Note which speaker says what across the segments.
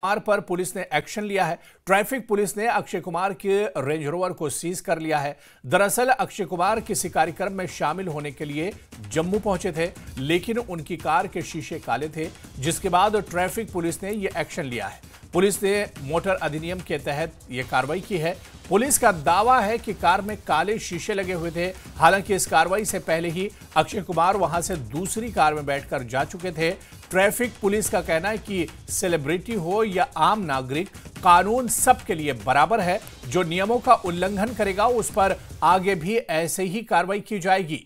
Speaker 1: कुमार पर पुलिस ने एक्शन लिया है। ट्रैफिक पुलिस ने अक्षय कुमार के रेंज रोवर को सीज कर लिया है। दरअसल अक्षय कुमार किसी कार्यक्रम में शामिल होने के लिए जम्मू पहुंचे थे, लेकिन उनकी कार के शीशे काले थे, जिसके बाद ट्रैफिक पुलिस ने यह एक्शन लिया है। पुलिस ने मोटर अधिनियम के तहत यह कार्रवाई की है। पुलिस का दावा है कि कार में काले शीशे लगे हुए थे। हालांकि इस कार्रवाई से पहले ही अक्षय कुमार वहां से दूसरी कार में बैठकर जा चुके थे। ट्रैफिक पुलिस का कहना है कि सेलिब्रिटी हो या आम नागरिक, कानून सबके लिए बराबर है। जो नियमों का उल्लंघन करेगा उस पर आगे भी ऐसे ही कार्रवाई की जाएगी।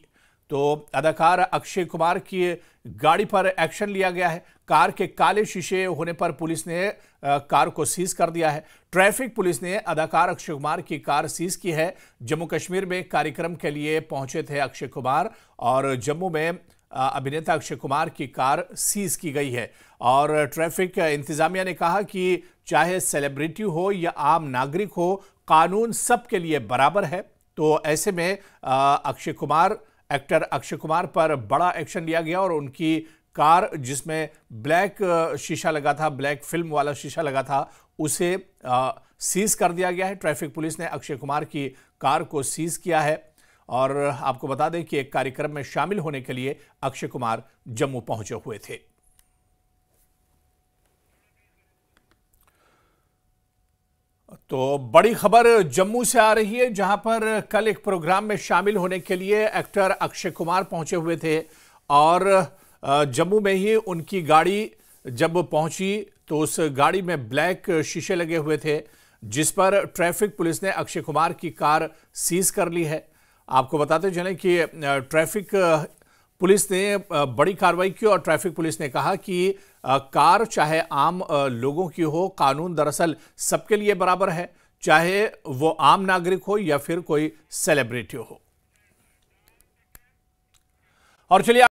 Speaker 1: तो अदाकार अक्षय कुमार की गाड़ी पर एक्शन लिया गया है। कार के काले शीशे होने पर पुलिस ने कार को सीज कर दिया है। ट्रैफिक पुलिस ने अदाकार अक्षय कुमार की कार सीज की है। जम्मू कश्मीर में कार्यक्रम के लिए पहुंचे थे अक्षय कुमार और जम्मू में अभिनेता अक्षय कुमार की कार सीज की गई है। और ट्रैफिक इंतजामिया ने कहा कि चाहे सेलिब्रिटी हो या आम नागरिक हो, कानून सबके लिए बराबर है। तो ऐसे में एक्टर अक्षय कुमार पर बड़ा एक्शन लिया गया और उनकी कार, जिसमें ब्लैक शीशा लगा था, ब्लैक फिल्म वाला शीशा लगा था, उसे सीज कर दिया गया है। ट्रैफिक पुलिस ने अक्षय कुमार की कार को सीज किया है। और आपको बता दें कि एक कार्यक्रम में शामिल होने के लिए अक्षय कुमार जम्मू पहुंचे हुए थे। तो बड़ी खबर जम्मू से आ रही है, जहां पर कल एक प्रोग्राम में शामिल होने के लिए एक्टर अक्षय कुमार पहुंचे हुए थे और जम्मू में ही उनकी गाड़ी जब पहुंची तो उस गाड़ी में ब्लैक शीशे लगे हुए थे, जिस पर ट्रैफिक पुलिस ने अक्षय कुमार की कार सीज कर ली है। आपको बताते चलें कि ट्रैफिक पुलिस ने बड़ी कार्रवाई की और ट्रैफिक पुलिस ने कहा कि कार चाहे आम लोगों की हो, कानून दरअसल सबके लिए बराबर है, चाहे वो आम नागरिक हो या फिर कोई सेलिब्रिटी हो। और चलिए